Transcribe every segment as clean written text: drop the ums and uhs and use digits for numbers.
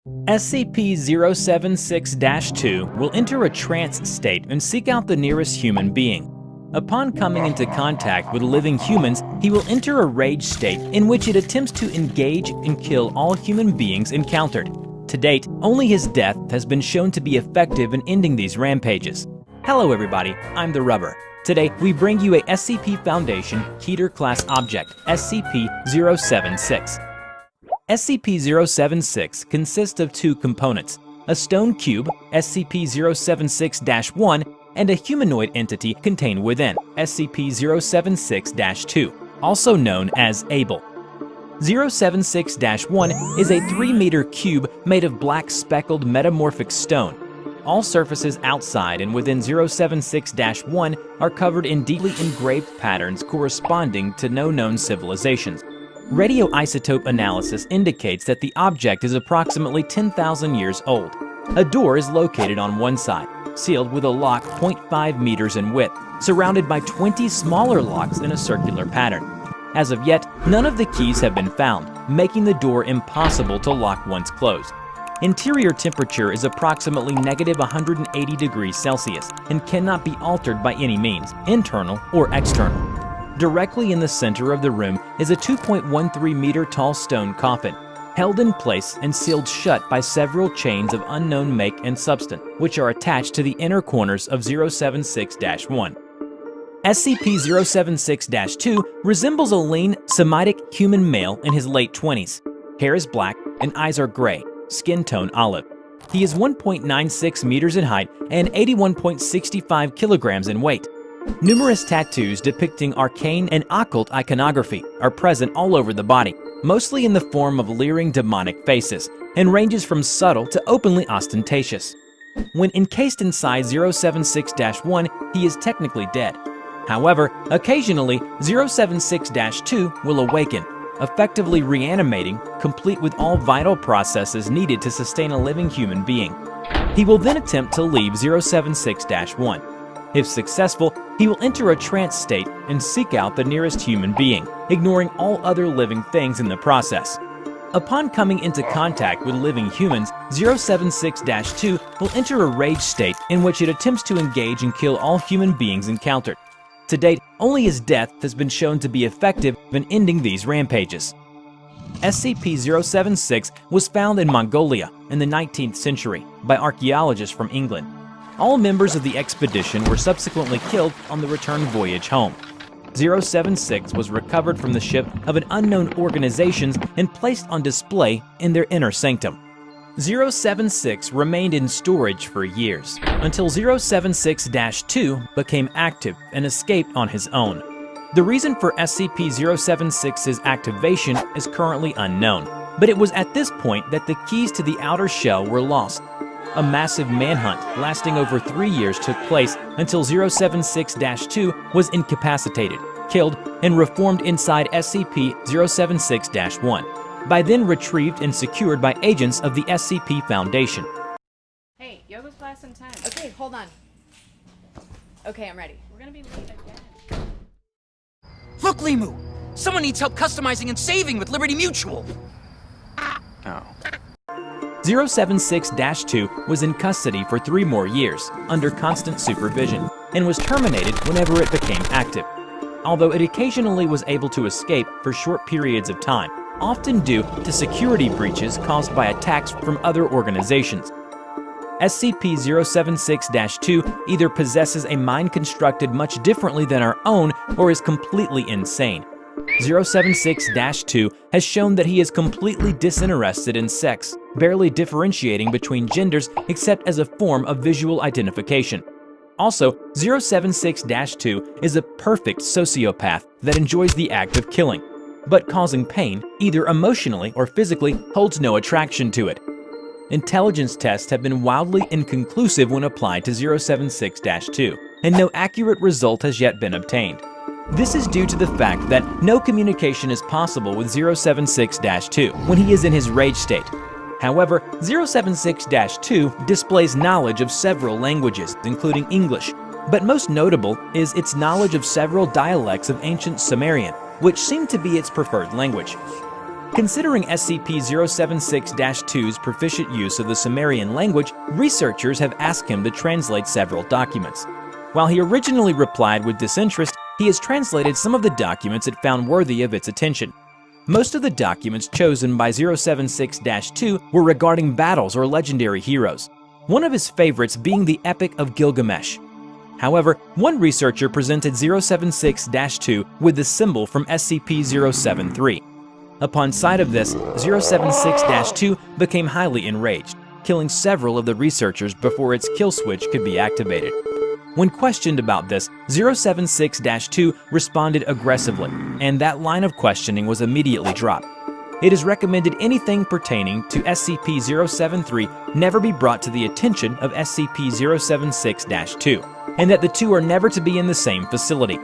SCP-076-2 will enter a trance state and seek out the nearest human being. Upon coming into contact with living humans, he will enter a rage state in which it attempts to engage and kill all human beings encountered. To date, only his death has been shown to be effective in ending these rampages. Hello everybody, I'm the Rubber. Today, we bring you a SCP Foundation Keter-class object, SCP-076. SCP-076 consists of two components, a stone cube, SCP-076-1, and a humanoid entity contained within, SCP-076-2, also known as Able. 076-1 is a 3-meter cube made of black speckled metamorphic stone. All surfaces outside and within 076-1 are covered in deeply engraved patterns corresponding to no known civilizations. Radioisotope analysis indicates that the object is approximately 10,000 years old. A door is located on one side, sealed with a lock 0.5 meters in width, surrounded by 20 smaller locks in a circular pattern. As of yet, none of the keys have been found, making the door impossible to lock once closed. Interior temperature is approximately -180 degrees Celsius and cannot be altered by any means, internal or external. Directly in the center of the room is a 2.13-meter tall stone coffin, held in place and sealed shut by several chains of unknown make and substance, which are attached to the inner corners of 076-1. SCP-076-2 resembles a lean, Semitic human male in his late 20s. Hair is black and eyes are gray, skin tone olive. He is 1.96 meters in height and 81.65 kilograms in weight. Numerous tattoos depicting arcane and occult iconography are present all over the body, mostly in the form of leering demonic faces, and ranges from subtle to openly ostentatious. When encased inside 076-1, he is technically dead. However, occasionally 076-2 will awaken, effectively reanimating, complete with all vital processes needed to sustain a living human being. He will then attempt to leave 076-1. If successful, he will enter a trance state and seek out the nearest human being, ignoring all other living things in the process. Upon coming into contact with living humans, 076-2 will enter a rage state in which it attempts to engage and kill all human beings encountered. To date, only his death has been shown to be effective in ending these rampages. SCP-076 was found in Mongolia in the 19th century by archaeologists from England. All members of the expedition were subsequently killed on the return voyage home. 076 was recovered from the ship of an unknown organization and placed on display in their inner sanctum. 076 remained in storage for years, until 076-2 became active and escaped on his own. The reason for SCP-076's activation is currently unknown, but it was at this point that the keys to the outer shell were lost. A massive manhunt lasting over 3 years took place until 076-2 was incapacitated, killed, and reformed inside SCP-076-1, by then retrieved and secured by agents of the SCP Foundation. Hey, yoga class in 10. Okay, hold on. Okay, I'm ready. We're gonna be late again. Look, Limu! Someone needs help customizing and saving with Liberty Mutual! Oh. 076-2 was in custody for 3 more years, under constant supervision, and was terminated whenever it became active. Although it occasionally was able to escape for short periods of time, often due to security breaches caused by attacks from other organizations. SCP-076-2 either possesses a mind constructed much differently than our own or is completely insane. 076-2 has shown that he is completely disinterested in sex, barely differentiating between genders except as a form of visual identification. Also, 076-2 is a perfect sociopath that enjoys the act of killing, but causing pain, either emotionally or physically, holds no attraction to it. Intelligence tests have been wildly inconclusive when applied to 076-2, and no accurate result has yet been obtained. This is due to the fact that no communication is possible with 076-2 when he is in his rage state. However, 076-2 displays knowledge of several languages, including English, but most notable is its knowledge of several dialects of ancient Sumerian, which seem to be its preferred language. Considering SCP-076-2's proficient use of the Sumerian language, researchers have asked him to translate several documents. While he originally replied with disinterest, he has translated some of the documents it found worthy of its attention. Most of the documents chosen by 076-2 were regarding battles or legendary heroes, one of his favorites being the Epic of Gilgamesh. However, one researcher presented 076-2 with the symbol from SCP-073. Upon sight of this, 076-2 became highly enraged, killing several of the researchers before its kill switch could be activated. When questioned about this, 076-2 responded aggressively, and that line of questioning was immediately dropped. It is recommended anything pertaining to SCP-073 never be brought to the attention of SCP-076-2, and that the two are never to be in the same facility.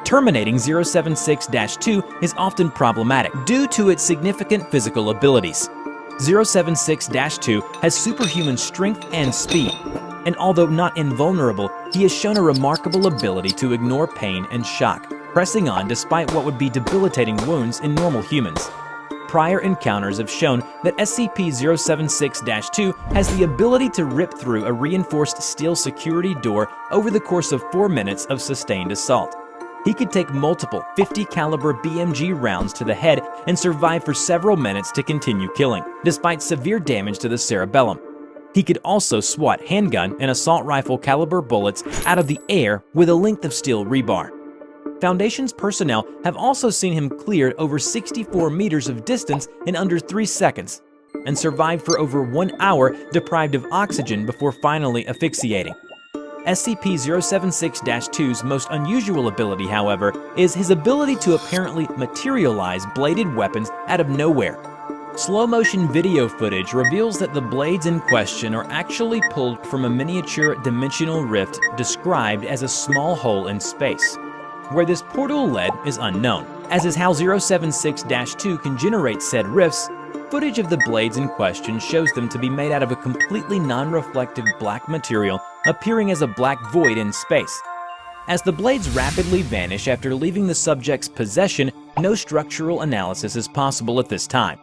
Terminating 076-2 is often problematic due to its significant physical abilities. 076-2 has superhuman strength and speed, and although not invulnerable, he has shown a remarkable ability to ignore pain and shock, pressing on despite what would be debilitating wounds in normal humans. Prior encounters have shown that SCP-076-2 has the ability to rip through a reinforced steel security door over the course of 4 minutes of sustained assault. He could take multiple 50 caliber BMG rounds to the head and survive for several minutes to continue killing, despite severe damage to the cerebellum. He could also swat handgun and assault rifle caliber bullets out of the air with a length of steel rebar. Foundation's personnel have also seen him cleared over 64 meters of distance in under 3 seconds, and survived for over 1 hour deprived of oxygen before finally asphyxiating. SCP-076-2's most unusual ability, however, is his ability to apparently materialize bladed weapons out of nowhere. Slow-motion video footage reveals that the blades in question are actually pulled from a miniature dimensional rift described as a small hole in space. Where this portal led is unknown, as is how 076-2 can generate said rifts. Footage of the blades in question shows them to be made out of a completely non-reflective black material appearing as a black void in space. As the blades rapidly vanish after leaving the subject's possession, no structural analysis is possible at this time.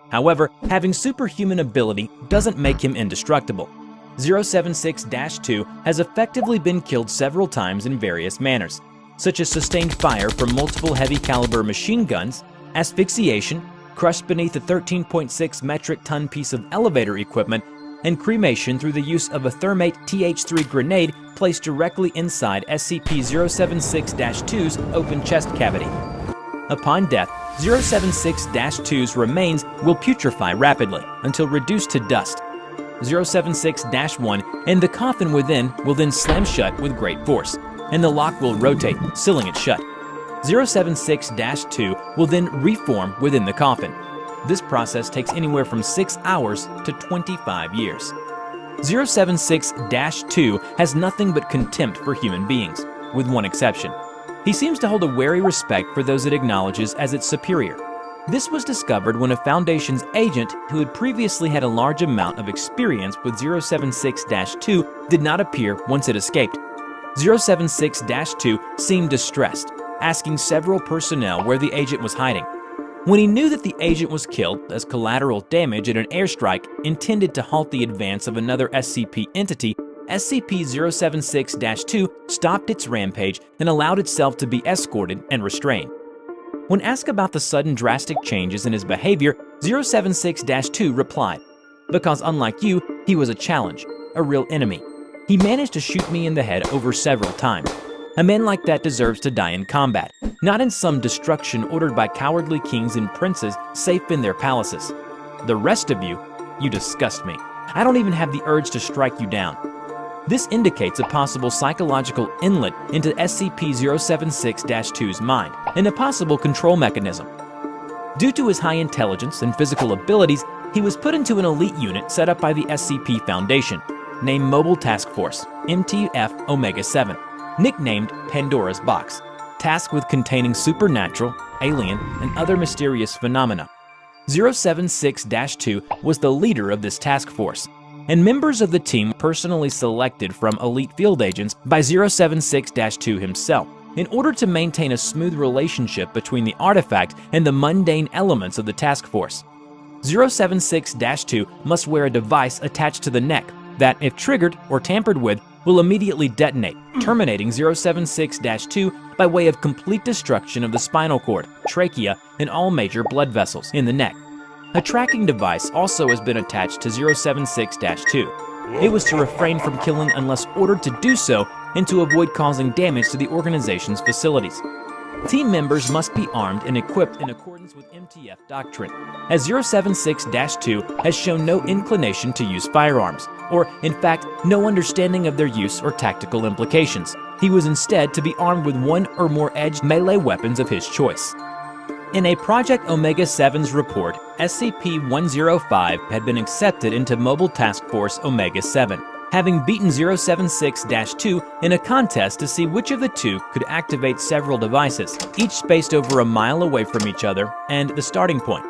However, having superhuman ability doesn't make him indestructible. 076-2 has effectively been killed several times in various manners, such as sustained fire from multiple heavy caliber machine guns, asphyxiation, crushed beneath a 13.6 metric ton piece of elevator equipment, and cremation through the use of a Thermate TH-3 grenade placed directly inside SCP-076-2's open chest cavity. Upon death, 076-2's remains will putrefy rapidly until reduced to dust. 076-1 and the coffin within will then slam shut with great force, and the lock will rotate, sealing it shut. 076-2 will then reform within the coffin. This process takes anywhere from 6 hours to 25 years. 076-2 has nothing but contempt for human beings, with one exception. He seems to hold a wary respect for those it acknowledges as its superior. This was discovered when a Foundation's agent who had previously had a large amount of experience with 076-2 did not appear once it escaped. 076-2 seemed distressed, asking several personnel where the agent was hiding. When he knew that the agent was killed as collateral damage in an airstrike intended to halt the advance of another SCP entity, SCP-076-2 stopped its rampage and allowed itself to be escorted and restrained. When asked about the sudden drastic changes in his behavior, 076-2 replied, "Because unlike you, he was a challenge, a real enemy. He managed to shoot me in the head over several times. A man like that deserves to die in combat, not in some destruction ordered by cowardly kings and princes safe in their palaces. The rest of you, you disgust me. I don't even have the urge to strike you down." This indicates a possible psychological inlet into SCP-076-2's mind, and a possible control mechanism. Due to his high intelligence and physical abilities, he was put into an elite unit set up by the SCP Foundation, named Mobile Task Force, MTF Omega-7, nicknamed Pandora's Box, tasked with containing supernatural, alien, and other mysterious phenomena. 076-2 was the leader of this task force, and members of the team personally selected from elite field agents by 076-2 himself, In order to maintain a smooth relationship between the artifact and the mundane elements of the task force, 076-2 must wear a device attached to the neck that, if triggered or tampered with, will immediately detonate, terminating 076-2 by way of complete destruction of the spinal cord, trachea, and all major blood vessels in the neck. A tracking device also has been attached to 076-2. It was to refrain from killing unless ordered to do so and to avoid causing damage to the organization's facilities. Team members must be armed and equipped in accordance with MTF doctrine, as 076-2 has shown no inclination to use firearms, or in fact, no understanding of their use or tactical implications. He was instead to be armed with one or more edged melee weapons of his choice. In a Project Omega-7's report, SCP-105 had been accepted into Mobile Task Force Omega-7, having beaten 076-2 in a contest to see which of the two could activate several devices, each spaced over a mile away from each other and the starting point.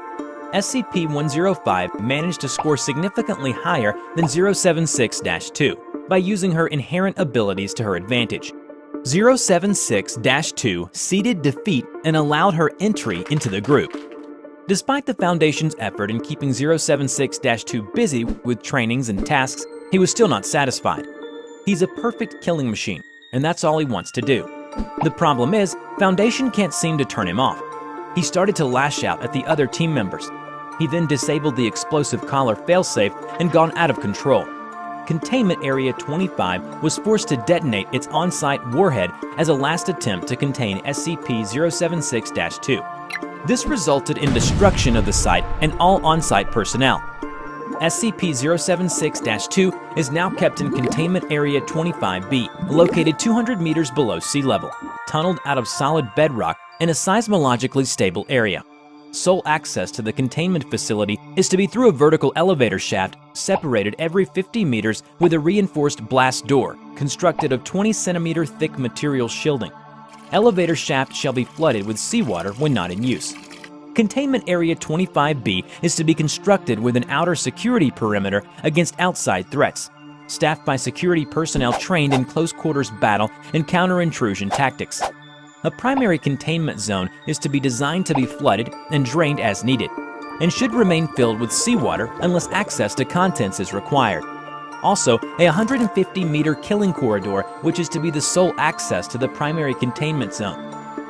SCP-105 managed to score significantly higher than 076-2 by using her inherent abilities to her advantage. 076-2 ceded defeat and allowed her entry into the group. Despite the Foundation's effort in keeping 076-2 busy with trainings and tasks, he was still not satisfied. He's a perfect killing machine, and that's all he wants to do. The problem is, Foundation can't seem to turn him off. He started to lash out at the other team members. He then disabled the explosive collar failsafe and gone out of control. Containment Area 25 was forced to detonate its on-site warhead as a last attempt to contain SCP-076-2. This resulted in destruction of the site and all on-site personnel. SCP-076-2 is now kept in Containment Area 25B, located 200 meters below sea level, tunneled out of solid bedrock in a seismologically stable area. Sole access to the containment facility is to be through a vertical elevator shaft separated every 50 meters with a reinforced blast door constructed of 20-centimeter thick material shielding. Elevator shaft shall be flooded with seawater when not in use. Containment Area 25B is to be constructed with an outer security perimeter against outside threats, staffed by security personnel trained in close-quarters battle and counter-intrusion tactics. A primary containment zone is to be designed to be flooded and drained as needed, and should remain filled with seawater unless access to contents is required. Also, a 150-meter killing corridor, which is to be the sole access to the primary containment zone.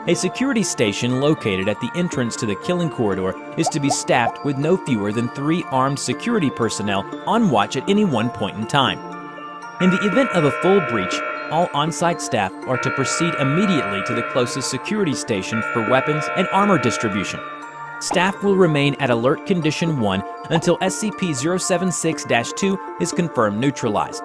A security station located at the entrance to the killing corridor is to be staffed with no fewer than 3 armed security personnel on watch at any one point in time. In the event of a full breach, all on-site staff are to proceed immediately to the closest security station for weapons and armor distribution. Staff will remain at Alert Condition 1 until SCP-076-2 is confirmed neutralized.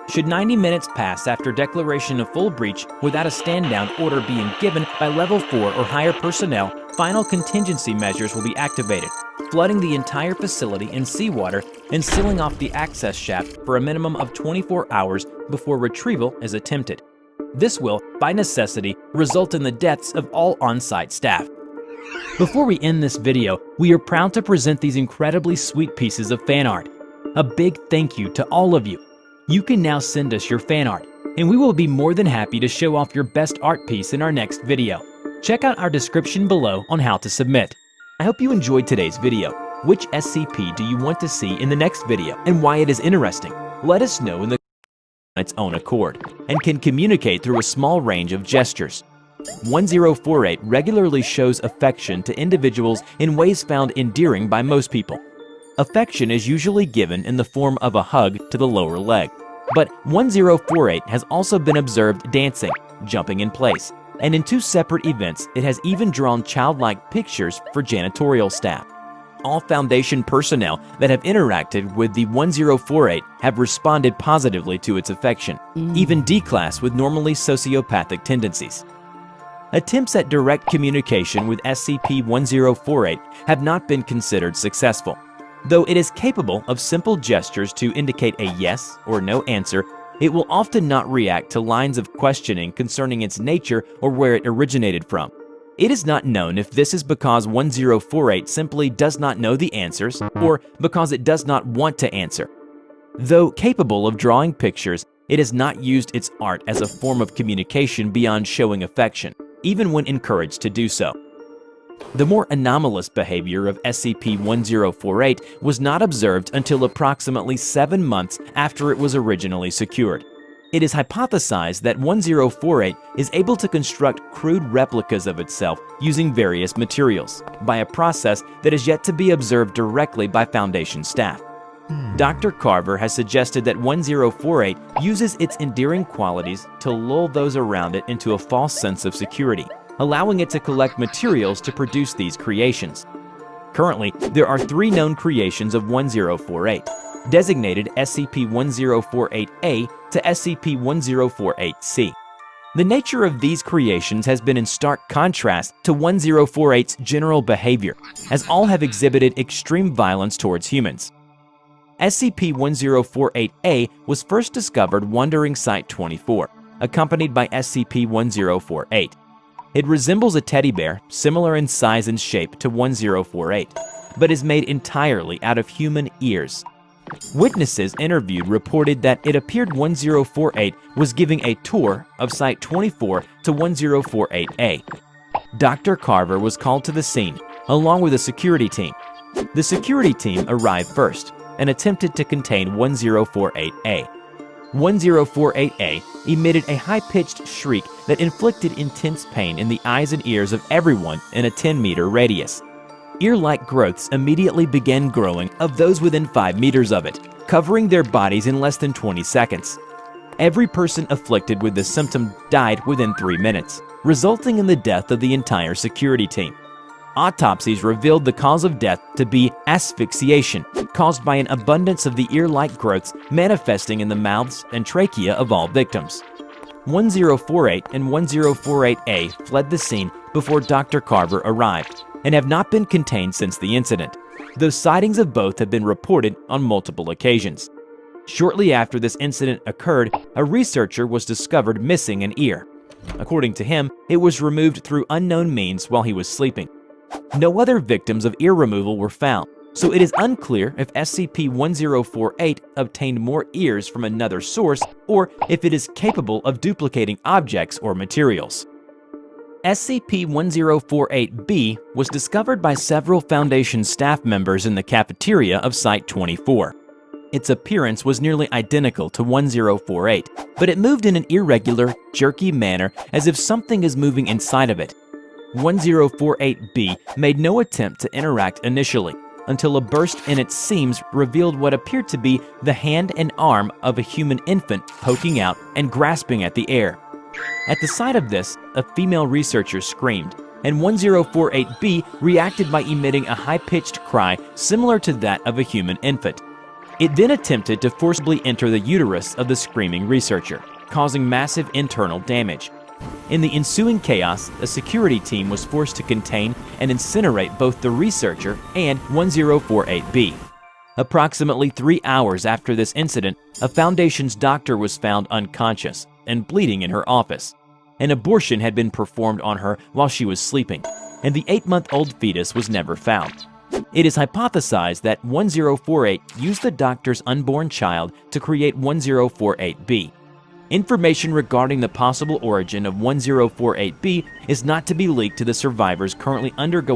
Should 90 minutes pass after declaration of full breach without a stand-down order being given by Level 4 or higher personnel, final contingency measures will be activated, flooding the entire facility in seawater and sealing off the access shaft for a minimum of 24 hours before retrieval is attempted. This will, by necessity, result in the deaths of all on-site staff. Before we end this video, we are proud to present these incredibly sweet pieces of fan art. A big thank you to all of you. You can now send us your fan art, and we will be more than happy to show off your best art piece in our next video. Check out our description below on how to submit. I hope you enjoyed today's video. Which SCP do you want to see in the next video, and why it is interesting? Let us know in the on its own accord, and can communicate through a small range of gestures. 1048 regularly shows affection to individuals in ways found endearing by most people. Affection is usually given in the form of a hug to the lower leg, but 1048 has also been observed dancing, jumping in place, and in 2 separate events it has even drawn childlike pictures for janitorial staff. All Foundation personnel that have interacted with the 1048 have responded positively to its affection, even D-Class with normally sociopathic tendencies. Attempts at direct communication with SCP-1048 have not been considered successful. Though it is capable of simple gestures to indicate a yes or no answer, it will often not react to lines of questioning concerning its nature or where it originated from. It is not known if this is because 1048 simply does not know the answers or because it does not want to answer. Though capable of drawing pictures, It has not used its art as a form of communication beyond showing affection, even when encouraged to do so. The more anomalous behavior of SCP-1048 was not observed until approximately 7 months after it was originally secured. It is hypothesized that 1048 is able to construct crude replicas of itself using various materials, by a process that is yet to be observed directly by Foundation staff. Dr. Carver has suggested that 1048 uses its endearing qualities to lull those around it into a false sense of security, allowing it to collect materials to produce these creations. Currently, there are 3 known creations of 1048, designated SCP-1048-A to SCP-1048-C. The nature of these creations has been in stark contrast to 1048's general behavior, as all have exhibited extreme violence towards humans. SCP-1048-A was first discovered wandering Site-24, accompanied by SCP-1048. It resembles a teddy bear, similar in size and shape to 1048, but is made entirely out of human ears. Witnesses interviewed reported that it appeared 1048 was giving a tour of Site-24 to 1048-A. Dr. Carver was called to the scene, along with a security team. The security team arrived first and attempted to contain 1048-A. 1048-A emitted a high-pitched shriek that inflicted intense pain in the eyes and ears of everyone in a 10-meter radius. Ear-like growths immediately began growing of those within 5 meters of it, covering their bodies in less than 20 seconds. Every person afflicted with this symptom died within 3 minutes, resulting in the death of the entire security team. Autopsies revealed the cause of death to be asphyxiation, caused by an abundance of the ear-like growths manifesting in the mouths and trachea of all victims. 1048 and 1048-A fled the scene before Dr. Carver arrived, and have not been contained since the incident, though sightings of both have been reported on multiple occasions. Shortly after this incident occurred, a researcher was discovered missing an ear. According to him, it was removed through unknown means while he was sleeping. No other victims of ear removal were found, so it is unclear if SCP-1048 obtained more ears from another source or if it is capable of duplicating objects or materials. SCP-1048-B was discovered by several Foundation staff members in the cafeteria of Site-24. Its appearance was nearly identical to 1048, but it moved in an irregular, jerky manner as if something is moving inside of it. 1048-B made no attempt to interact initially, until a burst in its seams revealed what appeared to be the hand and arm of a human infant poking out and grasping at the air. At the sight of this, a female researcher screamed, and 1048-B reacted by emitting a high-pitched cry similar to that of a human infant. It then attempted to forcibly enter the uterus of the screaming researcher, causing massive internal damage. In the ensuing chaos, a security team was forced to contain and incinerate both the researcher and 1048-B. Approximately 3 hours after this incident, a Foundation's doctor was found unconscious and bleeding in her office. An abortion had been performed on her while she was sleeping, and the 8-month-old fetus was never found. It is hypothesized that 1048 used the doctor's unborn child to create 1048-B. Information regarding the possible origin of 1048-B is not to be leaked to the survivors currently undergoing